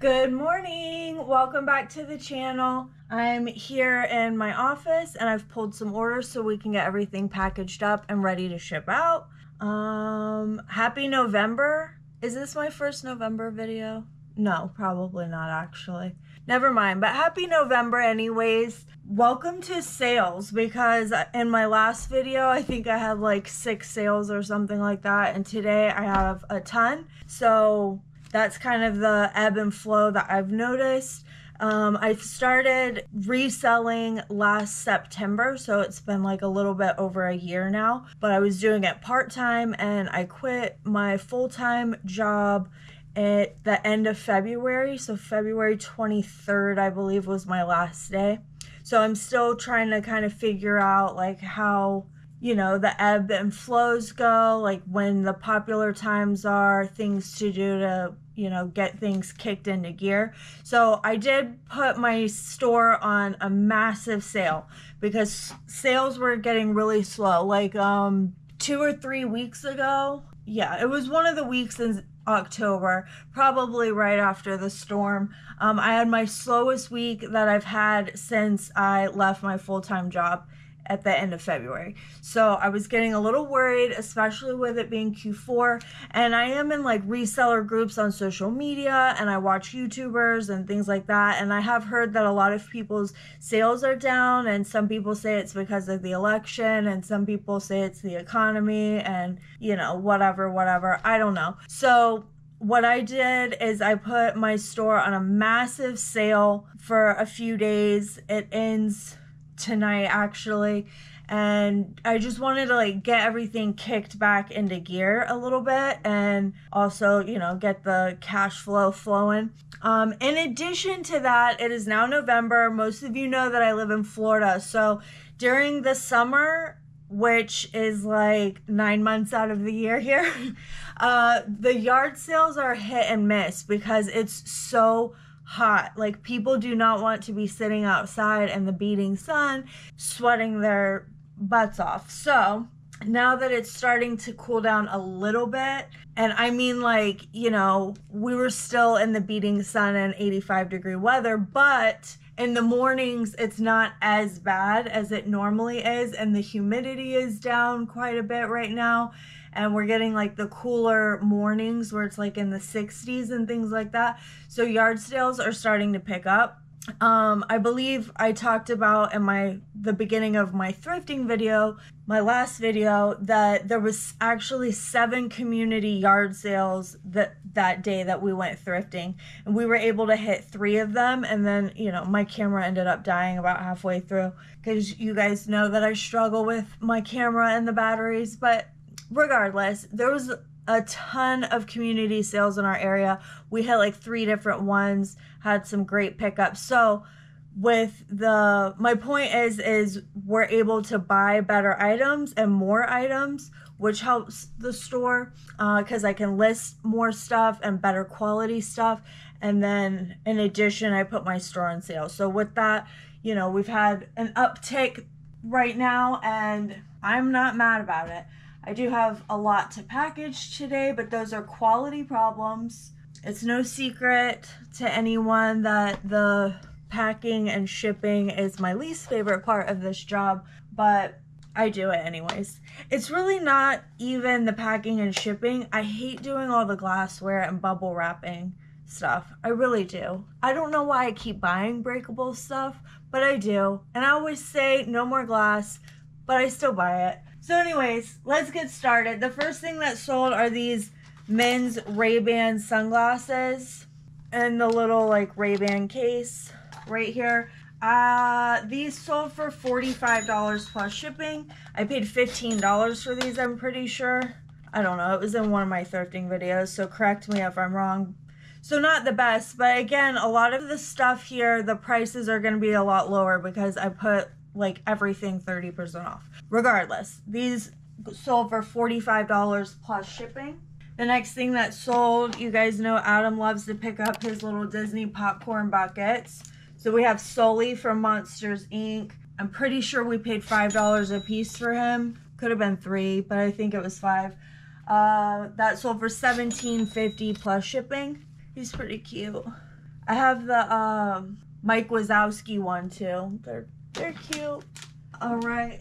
Good morning, welcome back to the channel. I'm here in my office and I've pulled some orders so we can get everything packaged up and ready to ship out. Happy November. Is this my first November video? No, probably not actually. Never mind, but happy November anyways. Welcome to sales, because in my last video I think I had like 6 sales or something like that, and today I have a ton. So that's kind of the ebb and flow that I've noticed. I started reselling last September, so it's been like a little bit over a year now, but I was doing it part-time and I quit my full-time job at the end of February. So February 23rd, I believe, was my last day. So I'm still trying to kind of figure out like how, you know, the ebb and flows go, like when the popular times are, things to do to, you know, get things kicked into gear. So I did put my store on a massive sale because sales were getting really slow. Like 2 or 3 weeks ago, yeah, it was one of the weeks in October, probably right after the storm. I had my slowest week that I've had since I left my full-time job at the end of February. So I was getting a little worried, especially with it being Q4. And I am in like reseller groups on social media and I watch YouTubers and things like that. And I have heard that a lot of people's sales are down, and some people say it's because of the election, and some people say it's the economy, and you know, whatever. I don't know. So what I did is I put my store on a massive sale for a few days. It ends tonight actually, and I just wanted to like get everything kicked back into gear a little bit, and also, you know, get the cash flow flowing. In addition to that, it is now November. Most of you know that I live in Florida, so during the summer, which is like 9 months out of the year here, the yard sales are hit and miss because it's so hot. Like, people do not want to be sitting outside in the beating sun sweating their butts off. So now that it's starting to cool down a little bit, and I mean, like, you know, we were still in the beating sun and 85-degree weather, but in the mornings it's not as bad as it normally is, and the humidity is down quite a bit right now, and we're getting like the cooler mornings where it's like in the 60s and things like that. So yard sales are starting to pick up. I believe I talked about in the beginning of my thrifting video, my last video, that there was actually 7 community yard sales that day that we went thrifting, and we were able to hit 3 of them. And then, you know, my camera ended up dying about halfway through, because you guys know that I struggle with my camera and the batteries. But regardless, there was a ton of community sales in our area. We had like 3 different ones, had some great pickups. So with my point is we're able to buy better items and more items, which helps the store, because I can list more stuff and better quality stuff. And then in addition, I put my store on sale. So with that, you know, we've had an uptick right now, and I'm not mad about it. I do have a lot to package today, but those are quality problems. It's no secret to anyone that the packing and shipping is my least favorite part of this job, but I do it anyways. It's really not even the packing and shipping. I hate doing all the glassware and bubble wrapping stuff. I really do. I don't know why I keep buying breakable stuff, but I do. And I always say no more glass, but I still buy it. So anyways, let's get started. The first thing that sold are these men's Ray-Ban sunglasses in the little like Ray-Ban case right here. These sold for $45 plus shipping. I paid $15 for these, I'm pretty sure. I don't know, it was in one of my thrifting videos, so correct me if I'm wrong. So not the best, but again, a lot of the stuff here, the prices are going to be a lot lower because I put like everything 30% off. Regardless, these sold for $45 plus shipping. The next thing that sold, you guys know Adam loves to pick up his little Disney popcorn buckets. So we have Sully from Monsters Inc. I'm pretty sure we paid $5 a piece for him. Could have been $3, but I think it was $5. That sold for $17.50 plus shipping. He's pretty cute. I have the Mike Wazowski one too. They're cute. All right.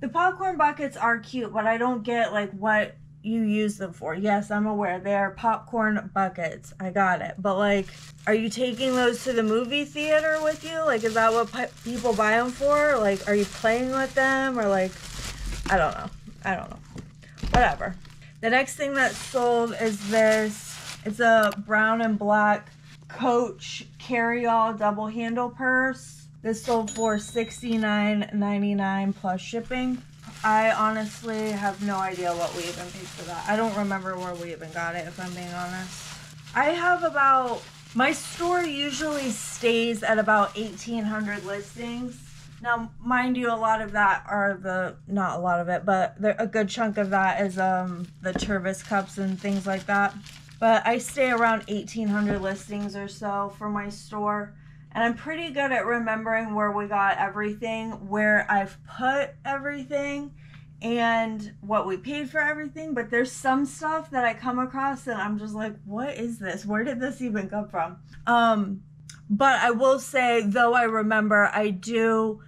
The popcorn buckets are cute, but I don't get like what you use them for. Yes, I'm aware they are popcorn buckets. I got it. But like, are you taking those to the movie theater with you? Like, is that what people buy them for? Like, are you playing with them or like, I don't know. I don't know. Whatever. The next thing that's sold is this. It's a brown and black Coach carry-all double handle purse. This sold for $69.99 plus shipping. I honestly have no idea what we even paid for that. I don't remember where we even got it, if I'm being honest. I have about, my store usually stays at about 1,800 listings. Now, mind you, a lot of that are not a lot of it, but a good chunk of that is the Tervis cups and things like that. But I stay around 1,800 listings or so for my store. And I'm pretty good at remembering where we got everything, where I've put everything, and what we paid for everything. But there's some stuff that I come across and I'm just like, what is this? Where did this even come from? But I will say, though I remember, I do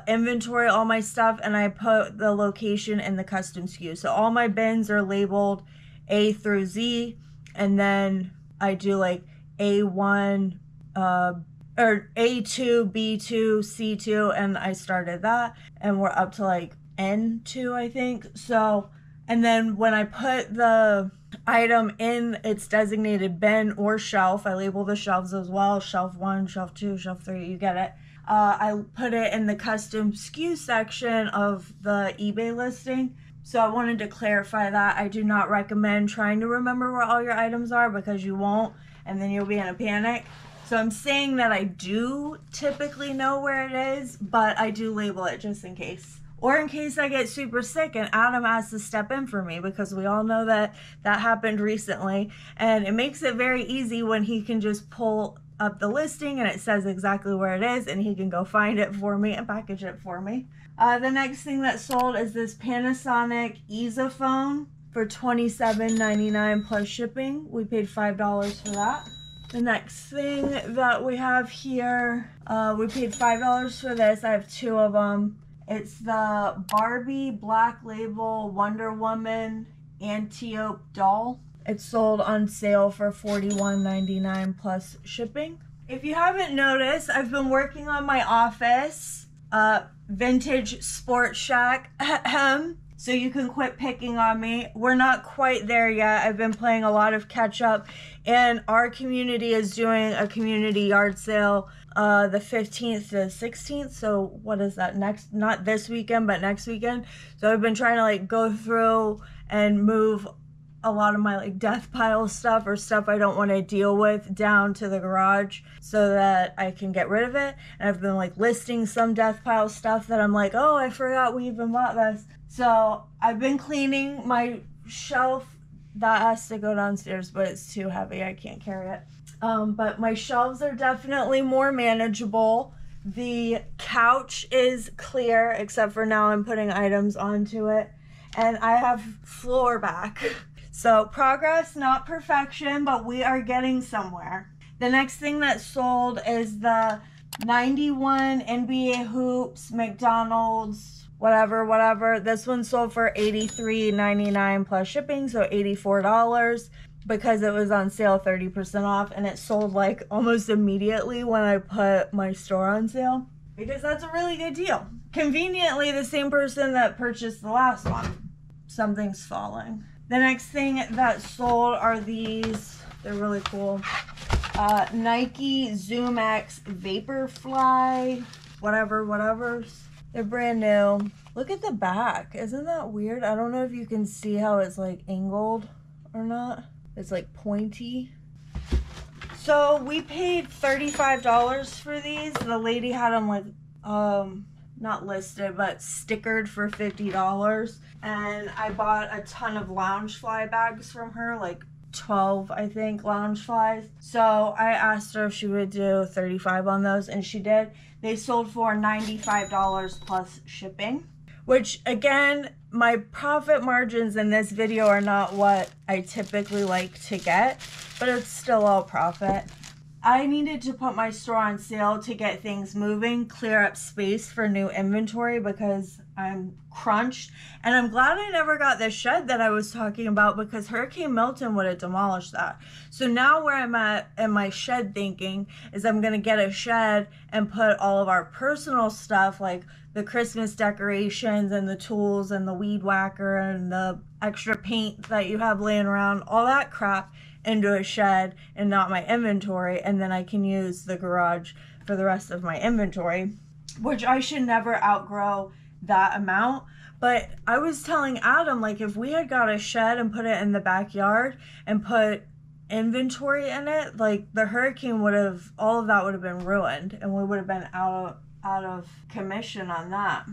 inventory all my stuff and I put the location in the custom SKU. So all my bins are labeled A through Z. And then I do like A1, or A2, B2, C2, and I started that. And we're up to like N2, I think. So, and then when I put the item in its designated bin or shelf, I label the shelves as well. Shelf 1, shelf 2, shelf 3, you get it. I put it in the custom SKU section of the eBay listing. So I wanted to clarify that. I do not recommend trying to remember where all your items are because you won't, and then you'll be in a panic. So I'm saying that I do typically know where it is, but I do label it just in case. Or in case I get super sick and Adam has to step in for me, because we all know that that happened recently. And it makes it very easy when he can just pull up the listing and it says exactly where it is and he can go find it for me and package it for me. The next thing that sold is this Panasonic EasyPhone for $27.99 plus shipping. We paid $5 for that. The next thing that we have here, we paid $5 for this. I have two of them. It's the Barbie Black Label Wonder Woman Antiope doll. It's sold on sale for $41.99 plus shipping. If you haven't noticed, I've been working on my office. Vintage Sports Shack, so you can quit picking on me. We're not quite there yet. I've been playing a lot of catch up, and our community is doing a community yard sale the 15th to 16th. So what is that, next, not this weekend, but next weekend. So I've been trying to like go through and move a lot of my like death pile stuff or stuff I don't want to deal with down to the garage so that I can get rid of it. And I've been like listing some death pile stuff that I'm like, oh, I forgot we even bought this. So I've been cleaning my shelf. That has to go downstairs, but it's too heavy. I can't carry it. But my shelves are definitely more manageable. The couch is clear, except for now I'm putting items onto it. And I have floor back. So progress, not perfection, but we are getting somewhere. The next thing that sold is the 91 NBA Hoops, McDonald's, whatever. This one sold for $83.99 plus shipping, so $84 because it was on sale 30% off, and it sold like almost immediately when I put my store on sale because that's a really good deal. Conveniently, the same person that purchased the last one. Something's falling. The next thing that sold are these. They're really cool. Nike Zoom X Vaporfly, whatever's. They're brand new. Look at the back. Isn't that weird? I don't know if you can see how it's like angled or not. It's like pointy. So we paid $35 for these. The lady had them like, not listed, but stickered for $50. And I bought a ton of Loungefly bags from her, like 12, I think, Loungeflies. So I asked her if she would do 35 on those, and she did. They sold for $95 plus shipping, which again, my profit margins in this video are not what I typically like to get, but it's still all profit. I needed to put my store on sale to get things moving, clear up space for new inventory because I'm crunched. And I'm glad I never got this shed that I was talking about because Hurricane Milton would have demolished that. So now where I'm at in my shed thinking is I'm going to get a shed and put all of our personal stuff like the Christmas decorations and the tools and the weed whacker and the extra paint that you have laying around, all that crap into a shed and not my inventory, and then I can use the garage for the rest of my inventory, which I should never outgrow that amount. But I was telling Adam, like, if we had got a shed and put it in the backyard and put inventory in it, like the hurricane would have, all of that would have been ruined and we would have been out of commission on that.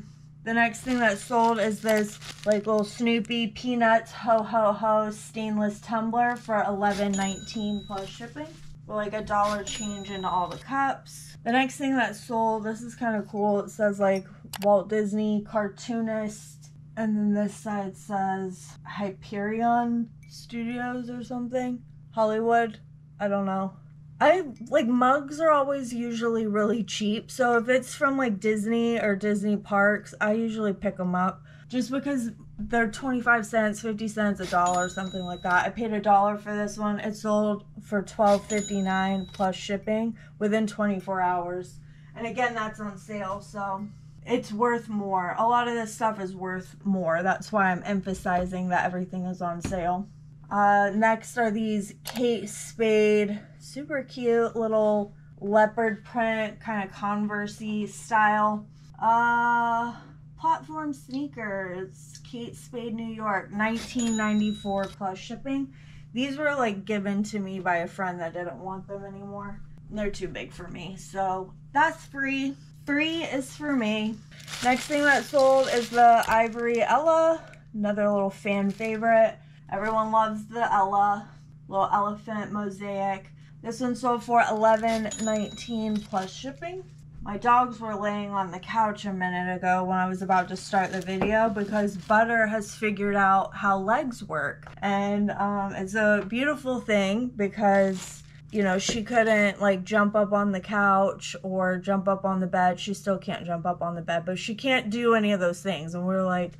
The next thing that sold is this like little Snoopy Peanuts Ho Ho Ho stainless tumbler for $11.19 plus shipping. For like $1 change into all the cups. The next thing that sold, this is kind of cool. It says like Walt Disney cartoonist, and then this side says Hyperion Studios or something. Hollywood. I don't know. I like mugs are always usually really cheap, so if it's from like Disney or Disney parks, I usually pick them up just because they're 25 cents, 50 cents, $1, something like that. I paid $1 for this one. It sold for $12.59 plus shipping within 24 hours, and again, that's on sale, so it's worth more. A lot of this stuff is worth more. That's why I'm emphasizing that everything is on sale. Next are these Kate Spade, super cute little leopard print, kind of Converse-y style, platform sneakers, Kate Spade, New York, $19.94 plus shipping. These were like given to me by a friend that didn't want them anymore. They're too big for me, so that's free. Free is for me. Next thing that sold is the Ivory Ella, another little fan favorite. Everyone loves the Ella, little elephant mosaic. This one sold for $11.19 plus shipping. My dogs were laying on the couch a minute ago when I was about to start the video because Butter has figured out how legs work. And it's a beautiful thing because, you know, she couldn't like jump up on the couch or jump up on the bed. She still can't jump up on the bed, but she can't do any of those things. And we're like,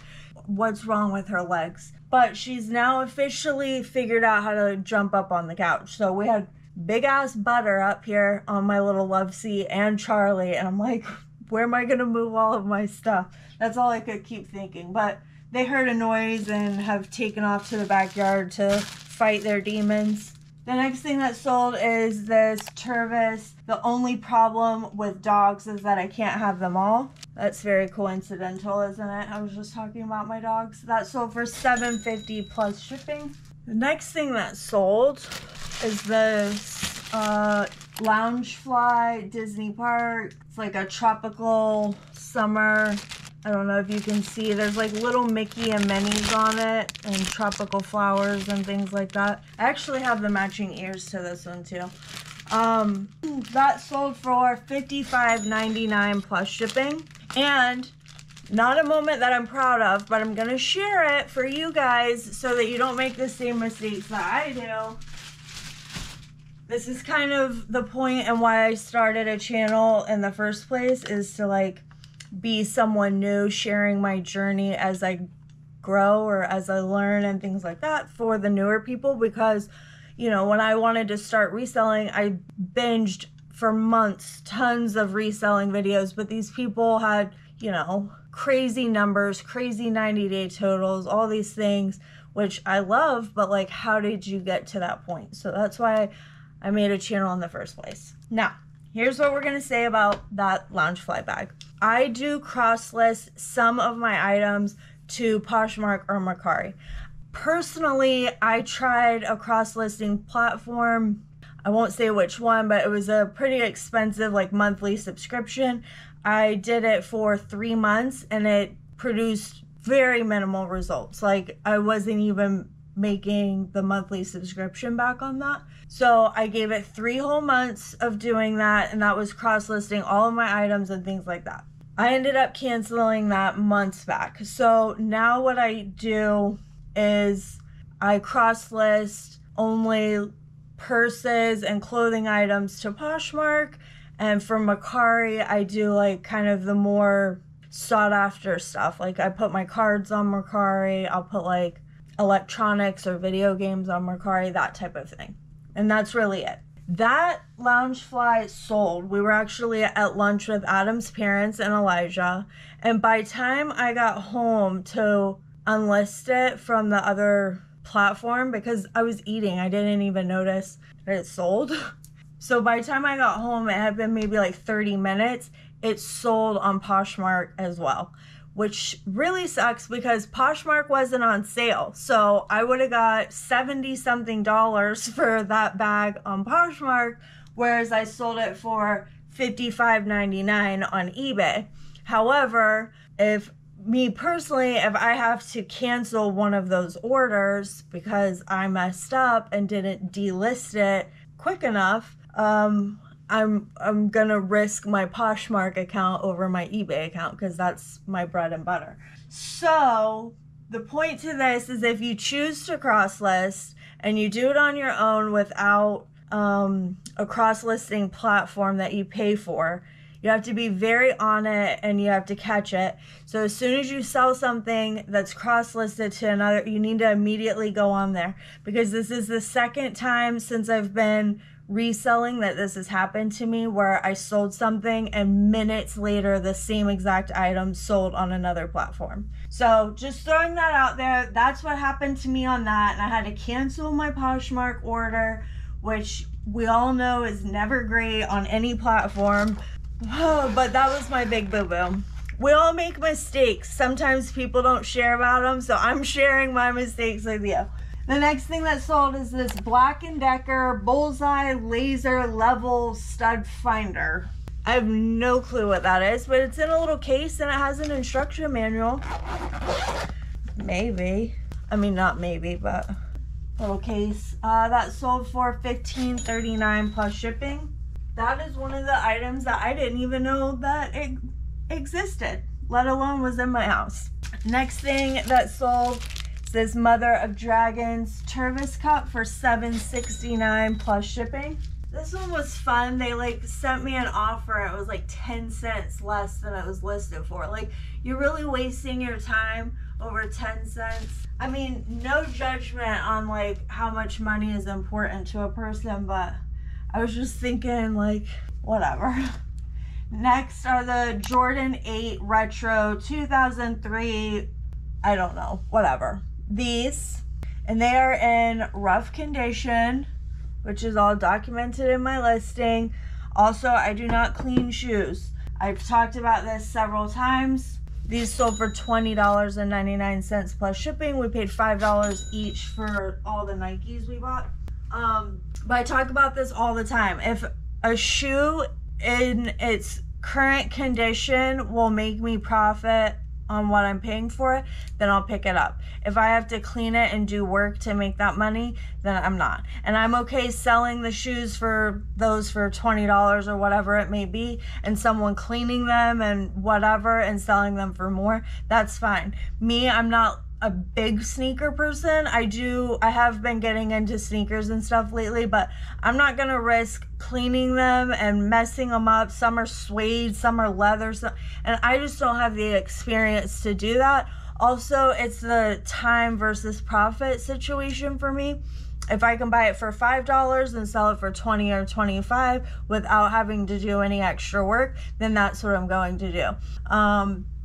what's wrong with her legs? But she's now officially figured out how to jump up on the couch. So we had big ass Butter up here on my little love seat and Charlie. And I'm like, where am I going to move all of my stuff? That's all I could keep thinking. But they heard a noise and have taken off to the backyard to fight their demons. The next thing that sold is this Tervis. The only problem with dogs is that I can't have them all. That's very coincidental, isn't it? I was just talking about my dogs. That sold for $7.50 plus shipping. The next thing that sold is this Loungefly Disney Park. It's like a tropical summer. I don't know if you can see, there's like little Mickey and Minnies on it and tropical flowers and things like that. I actually have the matching ears to this one too. That sold for $55.99 plus shipping. And not a moment that I'm proud of, but I'm gonna share it for you guys so that you don't make the same mistakes that I do. This is kind of the point and why I started a channel in the first place, is to like be someone new, sharing my journey as I grow or as I learn and things like that for the newer people. Because, you know, when I wanted to start reselling, I binged for months tons of reselling videos, but these people had, you know, crazy numbers, crazy 90-day totals, all these things, which I love, but like, how did you get to that point? So that's why I made a channel in the first place. Now, here's what we're gonna say about that Loungefly bag. I do cross-list some of my items to Poshmark or Mercari. Personally, I tried a cross-listing platform. I won't say which one, but it was a pretty expensive like monthly subscription. I did it for 3 months and it produced very minimal results. Like, I wasn't even making the monthly subscription back on that. So I gave it 3 whole months of doing that, and that was cross-listing all of my items and things like that. I ended up canceling that months back. So now what I do is I cross-list only purses and clothing items to Poshmark. And for Mercari, I do like kind of the more sought after stuff. Like I put my cards on Mercari. I'll put like electronics or video games on Mercari, that type of thing. And that's really it. That Loungefly sold. We were actually at lunch with Adam's parents and Elijah. And by the time I got home to unlist it from the other platform, because I was eating, I didn't even notice that it sold. So by the time I got home, it had been maybe like 30 minutes. It sold on Poshmark as well, which really sucks because Poshmark wasn't on sale. So I would have got $70 something for that bag on Poshmark, whereas I sold it for $55.99 on eBay. However, if I have to cancel one of those orders because I messed up and didn't delist it quick enough, I'm gonna risk my Poshmark account over my eBay account because that's my bread and butter. So the point to this is if you choose to cross list and you do it on your own without a cross listing platform that you pay for, you have to be very on it and you have to catch it. So as soon as you sell something that's cross-listed to another, you need to immediately go on there, because this is the second time since I've been reselling that this has happened to me, where I sold something and minutes later the same exact item sold on another platform. So just throwing that out there, that's what happened to me on that, and I had to cancel my Poshmark order, which we all know is never great on any platform. But that was my big boo-boo. We all make mistakes. Sometimes people don't share about them, so I'm sharing my mistakes with you. The next thing that sold is this Black & Decker Bullseye Laser Level Stud Finder. I have no clue what that is, but it's in a little case and it has an instruction manual. Maybe. I mean, not maybe, but little case. That sold for $15.39 plus shipping. That is one of the items that I didn't even know that it existed, let alone was in my house. Next thing that sold is this Mother of Dragons Turvis Cup for $7.69 plus shipping. This one was fun. They like sent me an offer. It was like 10 cents less than it was listed for. Like, you're really wasting your time over 10 cents. I mean, no judgment on like how much money is important to a person, but I was just thinking, like, whatever. Next are the Jordan 8 Retro 2003, I don't know, whatever. These, and they are in rough condition, which is all documented in my listing. Also, I do not clean shoes. I've talked about this several times. These sold for $20.99 plus shipping. We paid $5 each for all the Nikes we bought. But I talk about this all the time. If a shoe in its current condition will make me profit on what I'm paying for it, then I'll pick it up. If I have to clean it and do work to make that money, then I'm not. And I'm okay selling the shoes for those for $20 or whatever it may be, and someone cleaning them and whatever and selling them for more. That's fine. Me, I'm not a big sneaker person. I have been getting into sneakers and stuff lately, but I'm not gonna risk cleaning them and messing them up. Some are suede, some are leather, and I just don't have the experience to do that. Also, it's the time versus profit situation for me. If I can buy it for $5 and sell it for $20 or $25 without having to do any extra work, then that's what I'm going to do.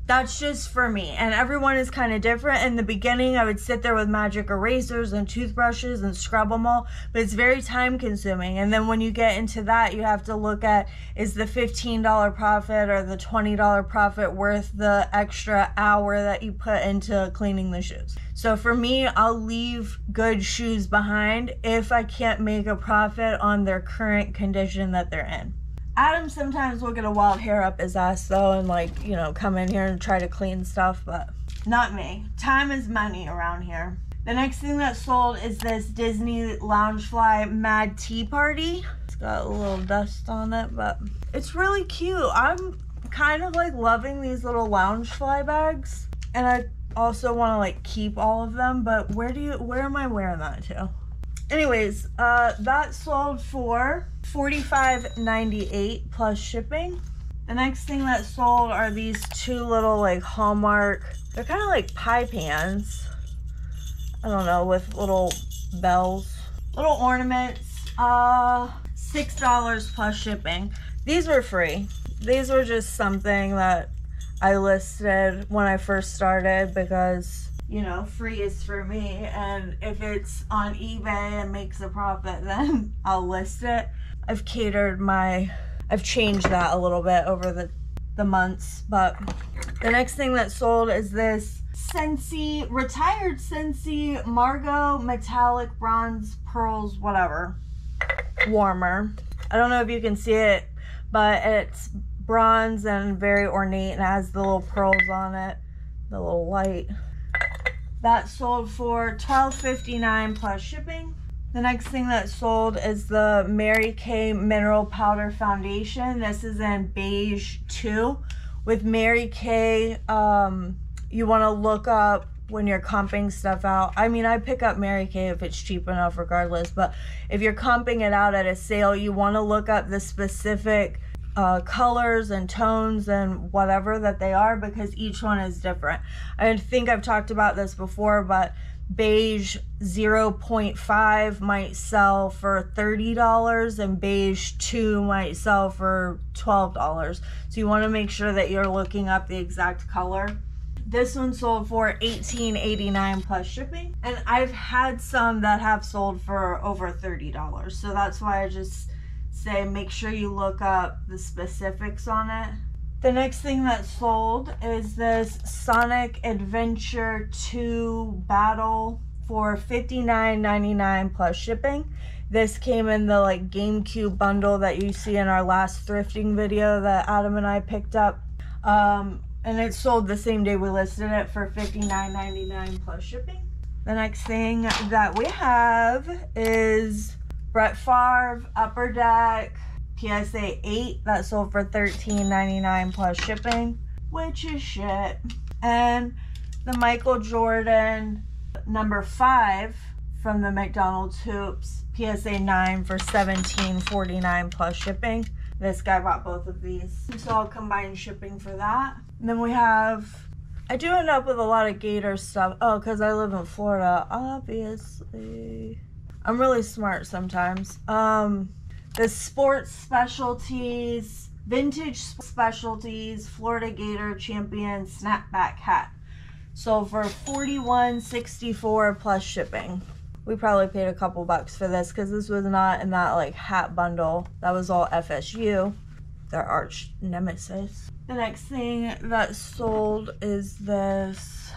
That's just for me, and everyone is kind of different. In the beginning, I would sit there with magic erasers and toothbrushes and scrub them all, but it's very time consuming. And then when you get into that, you have to look at, is the $15 profit or the $20 profit worth the extra hour that you put into cleaning the shoes? So for me, I'll leave good shoes behind if I can't make a profit on their current condition that they're in. Adam sometimes will get a wild hair up his ass though, and like, you know, come in here and try to clean stuff, but not me. Time is money around here. The next thing that sold is this Disney Loungefly Mad Tea Party. It's got a little dust on it, but it's really cute. I'm kind of like loving these little Loungefly bags, and I also want to like keep all of them, but where am I wearing that to? Anyways, that sold for $45.98 plus shipping. The next thing that sold are these two little like Hallmark, they're kind of like pie pans. I don't know, with little bells, little ornaments. $6 plus shipping. These were free. These were just something that I listed when I first started because, you know, free is for me, and if it's on eBay and makes a profit, then I'll list it. I've changed that a little bit over the months, but the next thing that sold is this retired Scentsy Margot metallic bronze pearls whatever warmer. I don't know if you can see it, but it's bronze and very ornate and it has the little pearls on it, the little light. That sold for $12.59 plus shipping. The next thing that sold is the Mary Kay Mineral Powder Foundation. This is in beige 2. With Mary Kay, you want to look up when you're comping stuff out. I mean, I pick up Mary Kay if it's cheap enough regardless, but if you're comping it out at a sale, you want to look up the specific colors and tones and whatever that they are, because each one is different. I think I've talked about this before, but beige 0.5 might sell for $30 and beige 2 might sell for $12. So you want to make sure that you're looking up the exact color. This one sold for $18.89 plus shipping, and I've had some that have sold for over $30, so that's why I just say make sure you look up the specifics on it. The next thing that sold is this Sonic Adventure 2 Battle for $59.99 plus shipping. This came in the like GameCube bundle that you see in our last thrifting video that Adam and I picked up. And it sold the same day we listed it for $59.99 plus shipping. The next thing that we have is Brett Favre Upper Deck PSA 8 that sold for $13.99 plus shipping, which is shit. And the Michael Jordan number 5 from the McDonald's Hoops PSA 9 for $17.49 plus shipping. This guy bought both of these, so I'll combine shipping for that. And then we have, I do end up with a lot of Gator stuff. Oh, because I live in Florida, obviously. I'm really smart sometimes. The Sports Specialties, Vintage Specialties, Florida Gator Champion Snapback Hat. Sold for $41.64 plus shipping. We probably paid a couple bucks for this because this was not in that like hat bundle. That was all FSU, their arch nemesis. The next thing that sold is this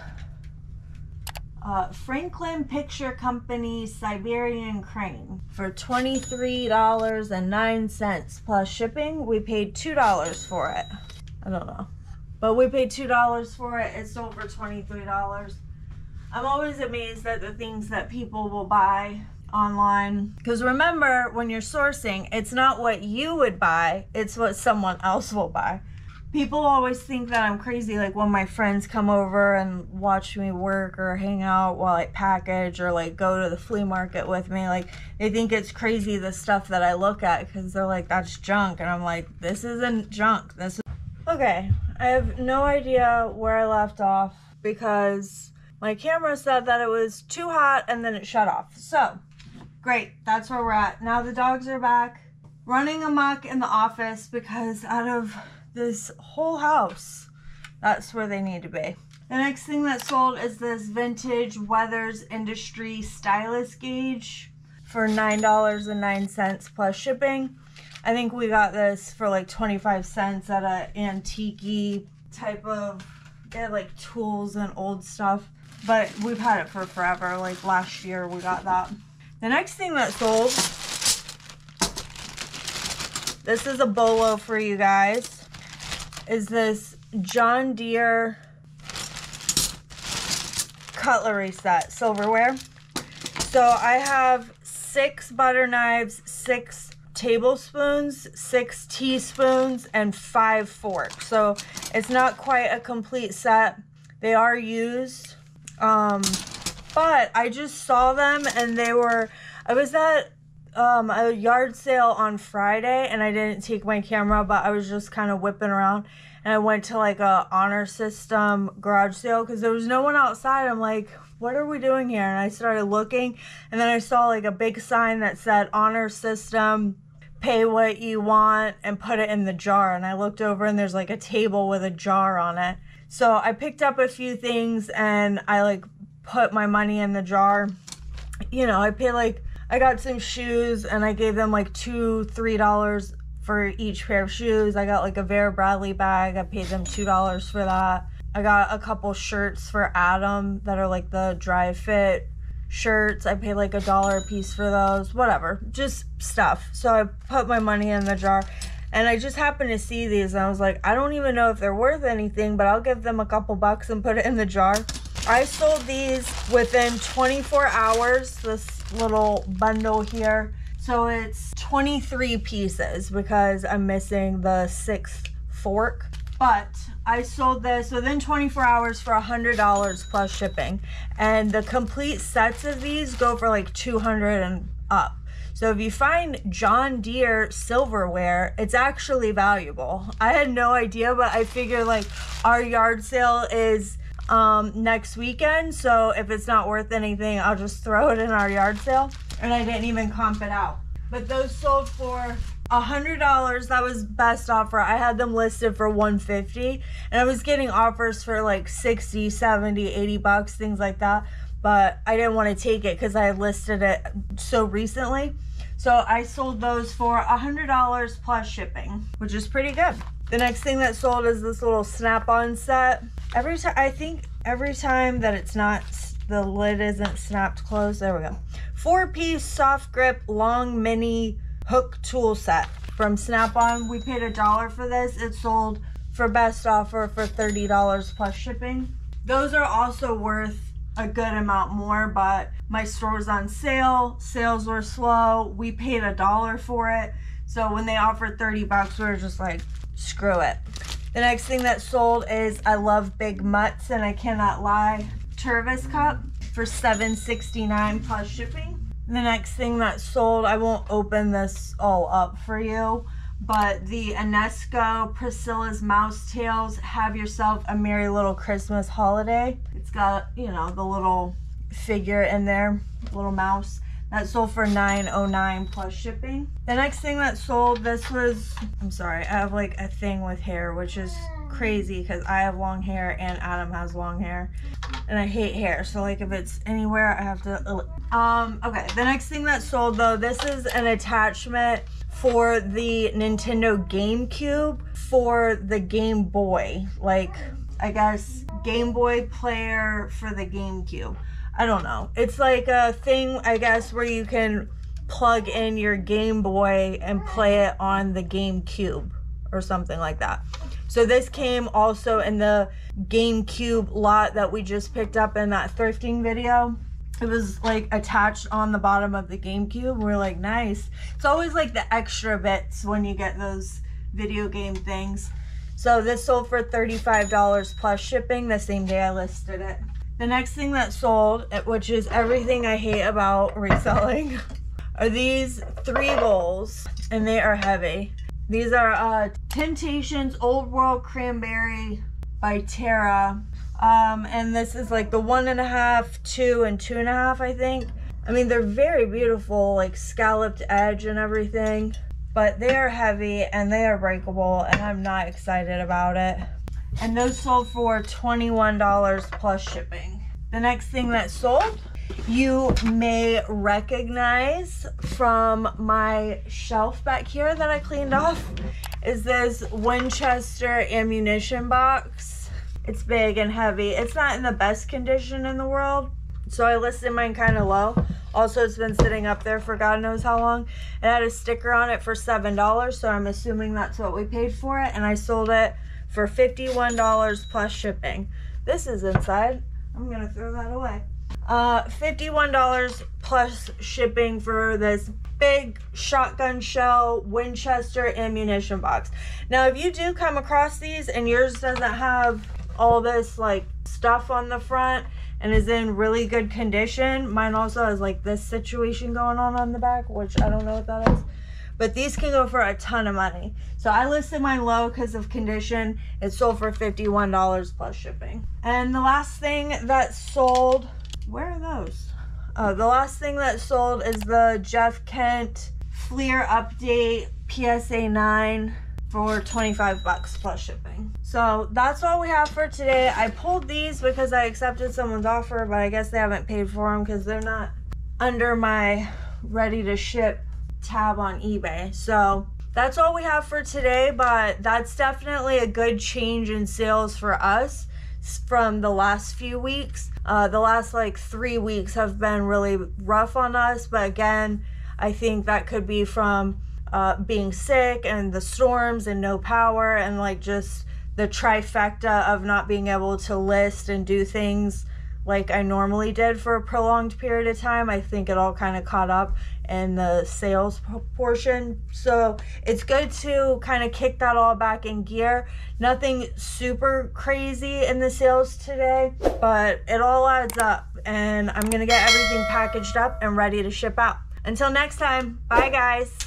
Franklin Picture Company Siberian Crane for $23.09 plus shipping. We paid $2 for it. I don't know, but we paid $2 for it. It sold for $23. I'm always amazed at the things that people will buy online, because remember, when you're sourcing, it's not what you would buy, it's what someone else will buy. People always think that I'm crazy, like when my friends come over and watch me work or hang out while I package or like go to the flea market with me, like they think it's crazy the stuff that I look at, because they're like, that's junk, and I'm like, this isn't junk, this is... Okay, I have no idea where I left off because my camera said that it was too hot and then it shut off. So, great, that's where we're at. Now the dogs are back, running amok in the office, because out of this whole house, that's where they need to be. The next thing that sold is this vintage Weathers Industry stylus gauge for $9.09 plus shipping. I think we got this for like 25 cents at an antique type of, they had like tools and old stuff, but we've had it for forever. Like last year we got that. The next thing that sold, this is a bolo for you guys, is this John Deere cutlery set, silverware. So I have 6 butter knives, 6 tablespoons, 6 teaspoons, and 5 forks. So it's not quite a complete set. They are used, but I just saw them and I I was at a yard sale on Friday, and I didn't take my camera, but I was just kind of whipping around, and I went to like a honor system garage sale because there was no one outside. I'm like, what are we doing here? And I started looking, and then I saw like a big sign that said honor system, pay what you want and put it in the jar. And I looked over, and there's like a table with a jar on it. So I picked up a few things, and I like put my money in the jar. You know, I paid like, I got some shoes, and I gave them like $2-3 for each pair of shoes. I got like a Vera Bradley bag. I paid them $2 for that. I got a couple shirts for Adam that are like the dry fit shirts. I paid like $1 a piece for those. Whatever, just stuff. So I put my money in the jar, and I just happened to see these, and I was like, I don't even know if they're worth anything, but I'll give them a couple bucks and put it in the jar. I sold these within 24 hours, this little bundle here. So it's 23 pieces because I'm missing the 6th fork. But I sold this within 24 hours for $100 plus shipping. And the complete sets of these go for like $200 and up. So if you find John Deere silverware, it's actually valuable. I had no idea, but I figured like our yard sale is next weekend, so if it's not worth anything, I'll just throw it in our yard sale. And I didn't even comp it out. But those sold for $100. That was best offer. I had them listed for $150, and I was getting offers for like 60, 70, 80 bucks, things like that. But I didn't want to take it because I had listed it so recently. So I sold those for $100 plus shipping, which is pretty good. The next thing that sold is this little snap-on set. Every time that it's not, the lid isn't snapped closed. There we go. 4-piece soft grip long mini hook tool set from Snap-on. We paid $1 for this. It sold for best offer for $30 plus shipping. Those are also worth a good amount more, but my store was on sale. Sales were slow. We paid $1 for it. So when they offered 30 bucks, we were just like, screw it. The next thing that sold is, I love big mutts and I cannot lie, Tervis cup for $7.69 plus shipping. The next thing that sold, I won't open this all up for you, but the Enesco Priscilla's Mouse Tails, have yourself a merry little Christmas holiday. It's got, you know, the little figure in there, little mouse. That sold for $9.09 plus shipping. The next thing that sold, this was, I'm sorry, I have like a thing with hair, which is crazy because I have long hair and Adam has long hair. And I hate hair, so like if it's anywhere, I have to, okay. The next thing that sold though, this is an attachment for the Nintendo GameCube for the Game Boy. Like, I guess, Game Boy player for the GameCube. I don't know. It's like a thing, I guess, where you can plug in your Game Boy and play it on the GameCube or something like that. So this came also in the GameCube lot that we just picked up in that thrifting video. It was like attached on the bottom of the GameCube. We're like, nice. It's always like the extra bits when you get those video game things. So this sold for $35 plus shipping the same day I listed it. The next thing that sold, which is everything I hate about reselling, are these 3 bowls, and they are heavy. These are Temptations Old World Cranberry by Tara. And this is like the 1.5, 2, and 2.5, I think. I mean, they're very beautiful, like scalloped edge and everything, but they are heavy and they are breakable, and I'm not excited about it. And those sold for $21 plus shipping. The next thing that sold, you may recognize from my shelf back here that I cleaned off, is this Winchester ammunition box. It's big and heavy. It's not in the best condition in the world, so I listed mine kind of low. Also, it's been sitting up there for God knows how long. It had a sticker on it for $7, so I'm assuming that's what we paid for it, and I sold it for $51 plus shipping. This is inside. I'm gonna throw that away. $51 plus shipping for this big shotgun shell Winchester ammunition box. Now, if you do come across these and yours doesn't have all this like stuff on the front and is in really good condition. Mine also has like this situation going on the back, which I don't know what that is. But these can go for a ton of money. So I listed mine low because of condition. It sold for $51 plus shipping. And the last thing that sold, where are those? The last thing that sold is the Jeff Kent Fleer Update PSA 9 for 25 bucks plus shipping. So that's all we have for today. I pulled these because I accepted someone's offer, but I guess they haven't paid for them because they're not under my ready to ship tab on eBay. So that's all we have for today, but that's definitely a good change in sales for us from the last few weeks. The last like 3 weeks have been really rough on us, but again, I think that could be from being sick and the storms and no power and like just the trifecta of not being able to list and do things like I normally did for a prolonged period of time. I think it all kind of caught up in the sales portion. So it's good to kind of kick that all back in gear. Nothing super crazy in the sales today, but it all adds up, and I'm gonna get everything packaged up and ready to ship out. Until next time, bye guys.